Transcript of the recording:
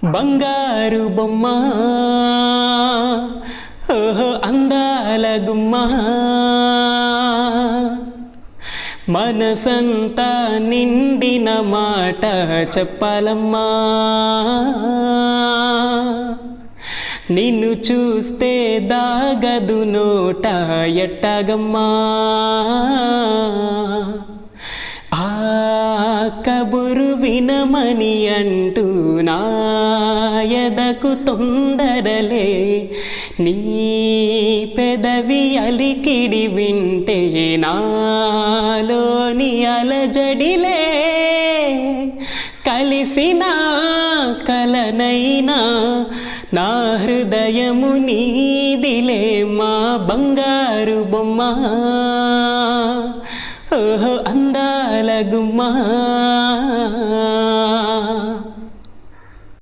బంగారు బొమ్మ ఓహో అందాల గుమ్మ మనసంతా నిండిన మాట చెప్పాలమ్మా నిన్ను చూస్తే దాగదు నోట ఎట్టగమ్మా ఆ కబురు వినమని అంటూ నా ఎదకు తొందరలే నీ పెదవి అలికిడి వింటే నాలోని అలజడిలే కలిసిన కలనైనా నా హృదయము నీదిలే మా బంగారు బొమ్మ ఓహో అందాల గుమ్మ